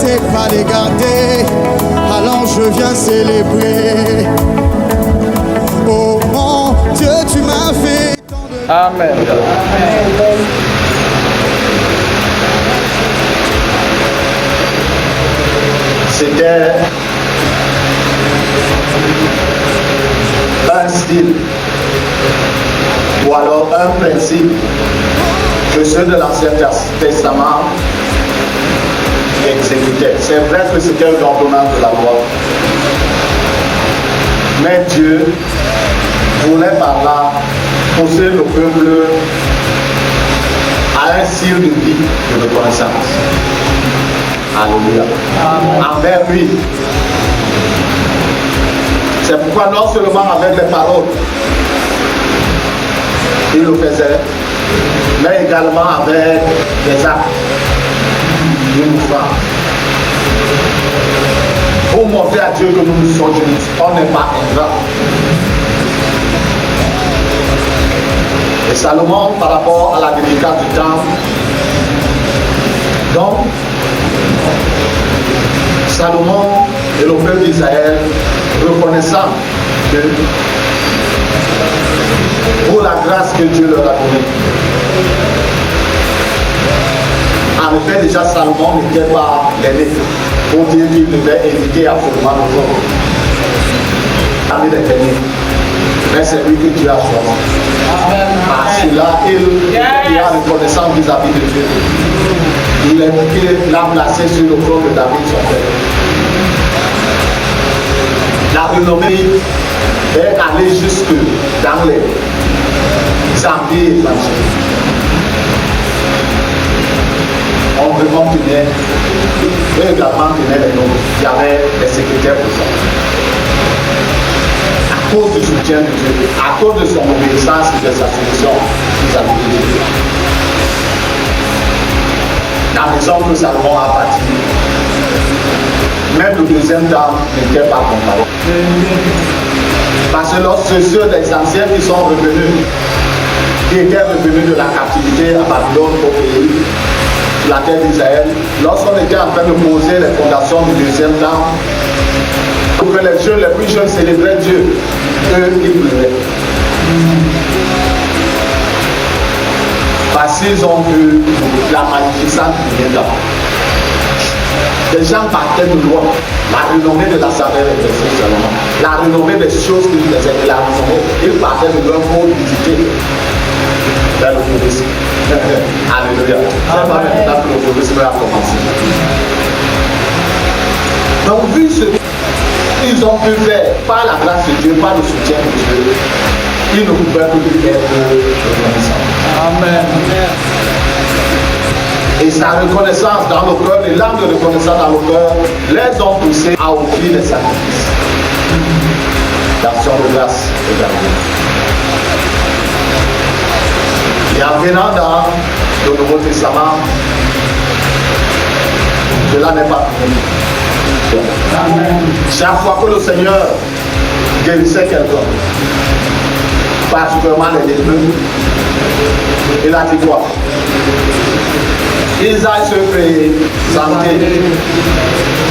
sais pas les garder, alors je viens célébrer. Oh mon Dieu, tu m'as fait tant de... Amen. C'était un style ou alors un principe que ceux de l'Ancien Testament exécutaient. C'est vrai que c'était un ordonnance de la loi. Mais Dieu voulait par là pousser le peuple à un style de vie de reconnaissance. Alléluia. Envers lui. C'est pourquoi non seulement avec les paroles, il le faisait, mais également avec les actes, les mouvements. Pour montrer à Dieu que nous sommes unis, on n'est pas ingrat. Et Salomon, par rapport à la dédicace du temple, donc, Salomon et le peuple d'Israël, reconnaissant pour la grâce que Dieu leur a donnée. En effet, déjà Salomon n'était pas l'aîné pour dire qu'il devait éviter absolument le corps. Parmi les aînés. Mais c'est lui que Dieu a choisi. Parce que là, il est reconnaissant vis-à-vis de Dieu. Il l'a placé sur le trône de David, son père. La renommée est allée jusque dans les empires étrangers. On tenait, eux également tenaient les noms. Il y avait des secrétaires pour ça. À cause du soutien de Dieu, à cause de son obéissance et de sa soumission vis-à-vis de Dieu. La maison que Salomon a bâtie, même le deuxième temps n'était pas comparé. Parce que lorsque ceux des anciens qui sont revenus, qui étaient revenus de la captivité à Babylone au pays, sur la terre d'Israël, lorsqu'on était en train de poser les fondations du deuxième temps, pour que les jeunes, les plus jeunes célébraient Dieu, eux, ils pleuraient. Parce qu'ils ont vu la magnificence qui vient là. Les gens partaient de loin. La renommée de la saveur et de Salomon. La renommée des choses qu'ils faisaient. La renommée. Ils partaient de loin pour visiter vers le tourisme. Alléluia. C'est pas maintenant que le tourisme a commencé. Donc, vu ce qu'ils ont pu faire par la grâce de Dieu, par le soutien de Dieu, ils ne pouvaient plus être reconnaissants. Amen. Et sa reconnaissance dans le cœur, les larmes de reconnaissance dans le cœur, les ont poussés à offrir des sacrifices. D'action de grâce également. Et en venant dans le Nouveau Testament, cela n'est pas fini. Chaque fois que le Seigneur guérissait quelqu'un, particulièrement les lépreux, il a dit quoi? Ils aillent se présenter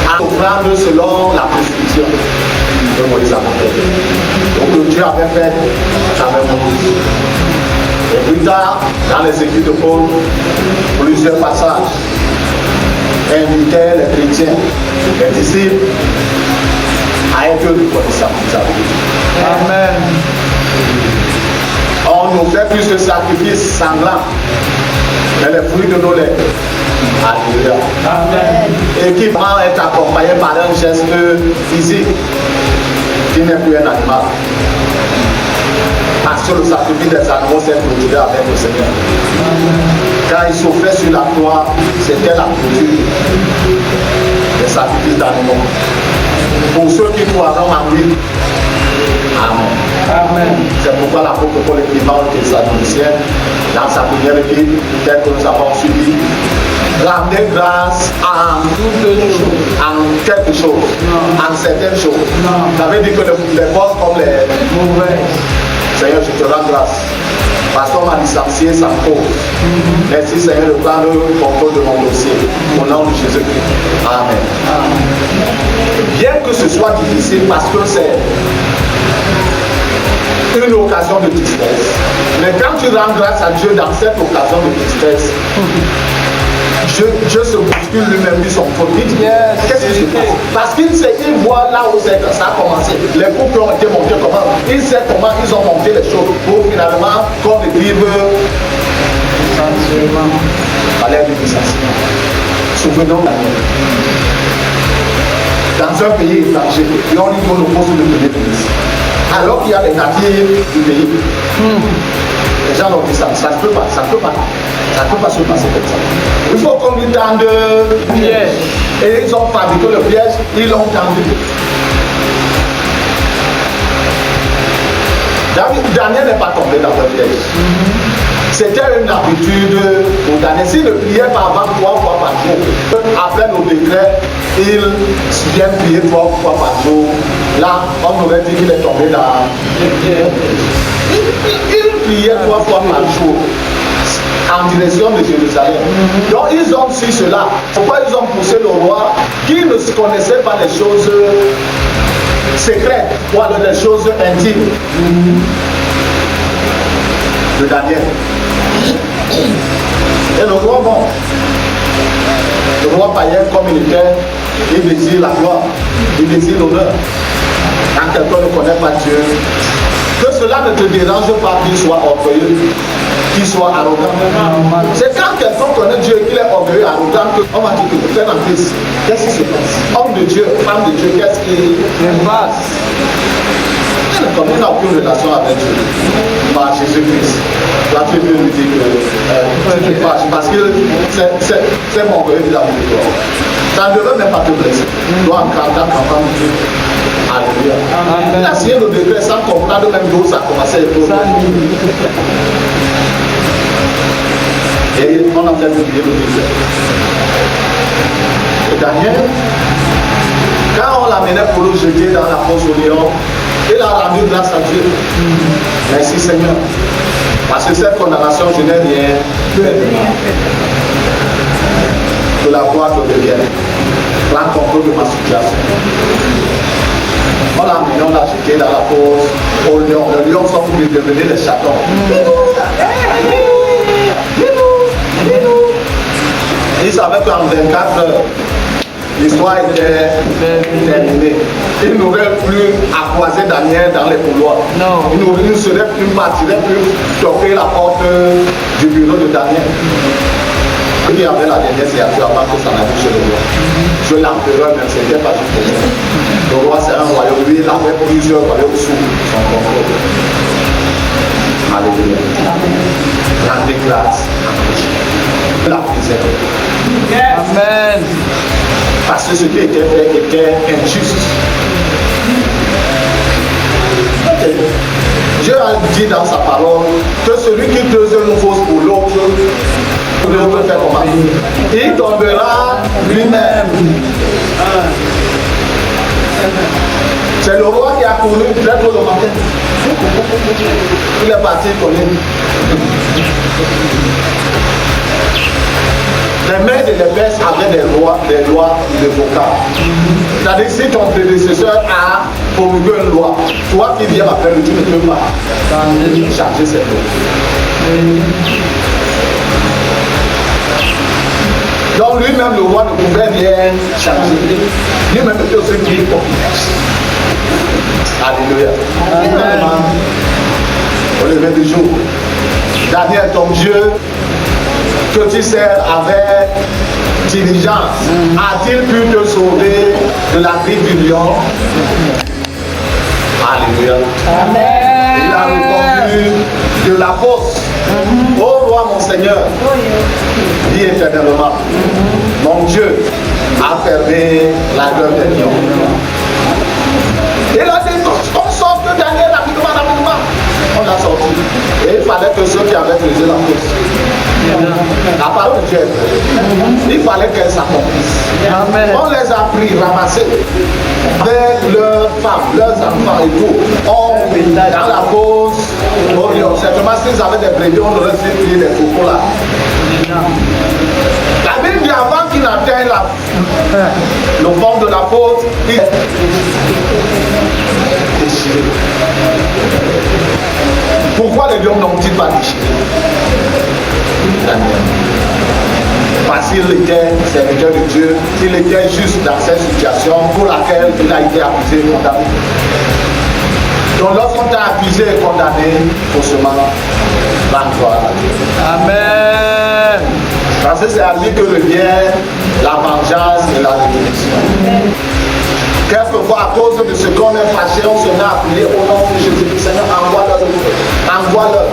à offrande selon la prescription de Moïse. Donc Dieu avait fait avec Moïse. Et plus tard, dans les écrits de Paul, plusieurs passages invitaient les chrétiens, les disciples, à être reconnaissants. Amen. On nous fait plus de sacrifices sanglants, mais les fruits de nos lèvres. Alléluia. Amen. Et qui est accompagné par un geste physique qui n'est plus un animal. Parce que le sacrifice des animaux s'est clôturé avec le Seigneur. Quand il souffrait sur la croix, c'était la clôture des sacrifices d'animaux. Pour ceux qui croiront en lui. Amen. Amen. C'est pourquoi l'apôtre Paul écrivant aux Thessaloniciens, dans sa première épître, tel que nous avons suivi, rendez grâce en toutes choses, en quelque chose, en certaines choses. Ça veut dire que les bonnes comme les mauvaises. Seigneur, je te rends grâce. Parce qu'on m'a licencié sans cause. Merci Seigneur de prendre le contrôle de mon dossier. Au nom de Jésus-Christ. Amen. Bien que ce soit difficile parce que c'est une occasion de tristesse. Mais quand tu rends grâce à Dieu dans cette occasion de tristesse, Dieu se bouscule lui-même de son côté. Qu'est-ce qui se passe? Parce qu'il sait, il voit là où c'est que ça a commencé. Les couples ont été montés comment? Il sait comment ils ont monté les choses pour finalement qu'on écrive à l'aide du licenciement. Souvenons dans un pays étranger, et on y donne le poste de premier ministre. Alors qu'il y a les natifs du pays. Les gens ont dit ça ne peut pas, ça ne peut pas. Ça ne peut pas se passer comme ça. Il faut qu'on lui tende le piège. Et ils ont fabriqué le piège, ils l'ont tendu. Daniel n'est pas tombé dans le piège. C'était une habitude pour Daniel. S'il ne priait pas avant 3 fois par jour, après nos décrets, il vient prier 3 fois par jour. Là, on aurait dit qu'il est tombé dans le piège. Il priait 3 fois par jour en direction de Jérusalem. Donc ils ont su cela. Pourquoi ils ont poussé le roi qui ne connaissait pas les choses secrètes ou alors des choses intimes de Daniel. Et le roi, bon, le roi païen comme il était, il désire la gloire, il désire l'honneur. Quand quelqu'un ne connaît pas Dieu, que cela ne te dérange pas qu'il soit orgueilleux, qu'il soit arrogant. C'est quand quelqu'un connaît Dieu et qu'il est orgueilleux, arrogant, qu'on va dire que tu fais en Christ. Qu'est-ce qui se passe? Homme de Dieu, femme de Dieu, qu'est-ce qui se passe? Comme il n'a aucune relation avec Dieu, par Jésus-Christ. Là, tu peux lui dire que tu fâches parce que c'est mon orgueil vis-à-vis de toi. Ça ne devrait même pas te blesser. Toi, en tant qu'enfant de Dieu. Alléluia. Il a signé le décret sans comprendre même d'où ça a commencé. Et on a fait oublier le décret. Et Daniel, quand on l'amenait pour le jeter dans la fosse au lion, il a rendu grâce à Dieu. Merci Seigneur. Parce que cette condamnation, je n'ai rien fait. Que la gloire te revienne. Prends contrôle de ma situation. On l'a amené, on l'a jeté dans la fosse au lion. Le lion sont pour devenir les chatons. Il savait qu'en 24 heures, l'histoire était terminée. Il n'aurait plus à croiser Daniel dans les couloirs. Non. Il ne serait plus partirait plus toquer la porte du bureau de Daniel. Il y avait la dernière signature avant que ça n'arrive chez le roi. Je l'empereur, même c'était pas du tout. Le roi c'est un royaume, lui il avait plusieurs royaumes sous son contrôle. Alléluia. Rendez grâce à Dieu. La misère. Amen. Parce que ce qui était fait était injuste. Dieu a dit dans sa parole que celui qui creuse une fosse pour l'autre, l'autre fait comment? Il tombera lui-même. C'est le roi qui a couru très tôt le matin. Il est parti connaître. Les maîtres et les pères avaient des lois irrévocables. C'est-à-dire que si ton prédécesseur a promulgué une loi, toi qui viens après le tu ne peux pas changer cette loi. Donc lui-même, le roi ne pouvait rien changer. Lui-même était aussi pris pour Alléluia. Au lever du jour, Daniel, ton Dieu, que tu sers avec diligence, a-t-il pu te sauver de la griffe du lion? Alléluia. Amen. Il a répondu de la fosse. Ô roi, mon Seigneur, dis éternellement, mon Dieu a fermé la gueule des lions. Il a dit, on sort de Daniel rapidement. On l'a sorti. Et il fallait que ceux qui avaient creusé la fosse, la parole de Dieu, il fallait qu'elles s'accomplissent. On les a pris, ramassés avec leurs femmes, leurs enfants et tout. On dans la fosse Oh Dieu, certainement s'ils avaient des brebis, on aurait fait prier des troupeaux là. La Bible dit avant qu'il n'atteigne le fond de la côte, il est déchiré. Pourquoi les lions n'ont-ils pas déchiré? Parce qu'il était serviteur de Dieu, il était juste dans cette situation pour laquelle il a été accusé et condamné. Donc lorsqu'on t'a accusé et condamné, faussement, rends gloire à Dieu. Amen. Parce que c'est à lui que revient la vengeance et la rédemption. Quelquefois, à cause de ce qu'on est fâché, on se met à prier au nom de Jésus-Christ. Seigneur, envoie-leur. Envoie-leur.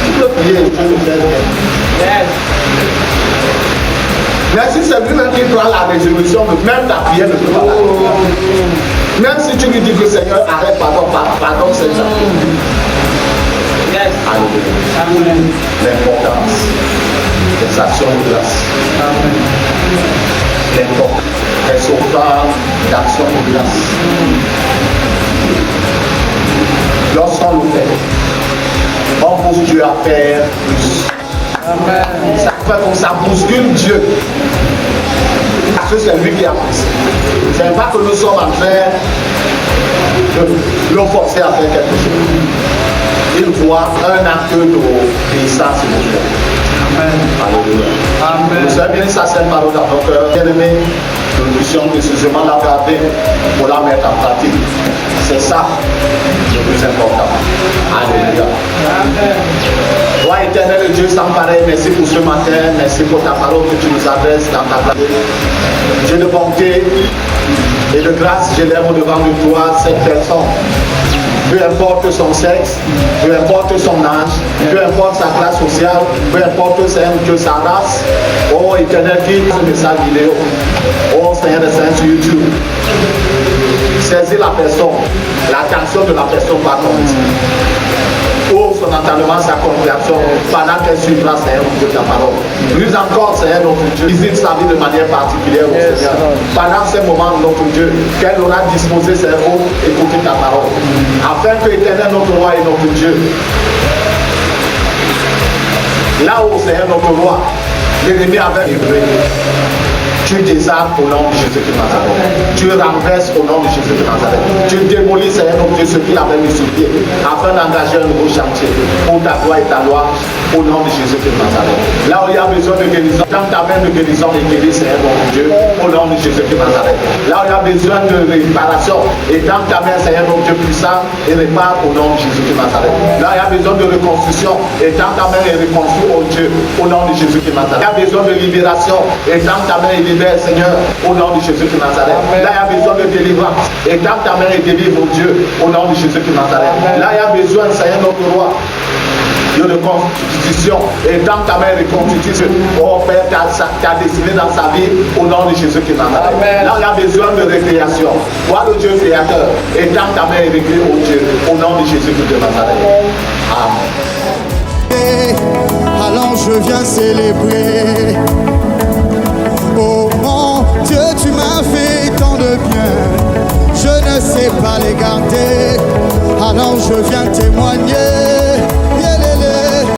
Tu peux prier, je peux le faire. Yes. Mais si c'est lui-même qui prend la résolution, même ta prière ne peut pas l'arrêter. Même si tu lui dis que Seigneur, arrête, pardon, Seigneur. Yes. Alléluia. Amen. L'importance des actions de grâce. L'importance des offrandes d'actions de grâce. Lorsqu'on le fait, on pousse Dieu à faire plus. Amen. Ça fait comme ça bouscule Dieu. Parce que c'est lui qui a poussé. Ce n'est pas que nous sommes en train de le forcer à faire quelque chose. Il voit un acte d'obéissance et de foi. Amen. Alléluia. Amen. Vous avez bien sa sainte parole dans notre cœur. Bien-aimé, nous puissions précisément la garder pour la mettre en pratique. C'est ça le plus important. Alléluia. Amen. Roi éternel Dieu sans pareil, merci pour ce matin, merci pour ta parole que tu nous adresses dans ta place. Dieu de bonté et de grâce, je lève au-devant de toi cette personne. Peu importe son sexe, peu importe son âge, peu importe sa classe sociale, peu importe sa race. Oh éternel, qui ce message vidéo. Oh Seigneur des Saints sur YouTube. Saisis la personne, l'attention de la personne par contre. Oh son entendement, sa compréhension, pendant qu'elle suivra Seigneur de ta parole. Plus encore Seigneur notre Dieu, visite sa vie de manière particulière au Seigneur. Pendant ces moments notre Dieu, qu'elle aura disposé ses mots, écouter ta parole. Afin que éternel notre roi et notre Dieu, là où Seigneur notre roi, l'ennemi avait livré, tu désarmes au nom de Jésus de Nazareth. Tu renverses au nom de Jésus de Nazareth. Tu démolis, Seigneur notre Dieu, ce qu'il avait mis sur pied, afin d'engager un nouveau chantier pour ta gloire et ta loi, au nom de Jésus de Nazareth. Là où il y a besoin de guérison, dans ta main de guérison et guéris, Seigneur notre Dieu, au nom de Jésus de Nazareth. Là où il y a besoin de réparation, et dans ta main, Seigneur notre Dieu puissant, et répare au nom de Jésus de Nazareth. Là où il y a besoin de reconstruction, et dans ta main, et reconstruis, oh Dieu, au nom de Jésus de Nazareth. Il y a besoin de libération, et dans ta main, et Seigneur, au nom de Jésus de Nazareth. Amen. Là, il y a besoin de délivrance. Et dans ta main, et délivre, Dieu, au nom de Jésus de Nazareth. Amen. Là, il y a besoin, Seigneur, notre roi, Dieu de constitution. Et dans ta main, reconstitue ce oh Père, tu as dessiné dans sa vie, au nom de Jésus de Nazareth. Amen. Là, il y a besoin de récréation. Vois le Dieu créateur. Et dans ta main, récrée, oh Dieu, au nom de Jésus de Nazareth. Amen. Alors je viens célébrer. Oh mon Dieu, tu m'as fait tant de bien. Je ne sais pas les garder. Alors je viens témoigner.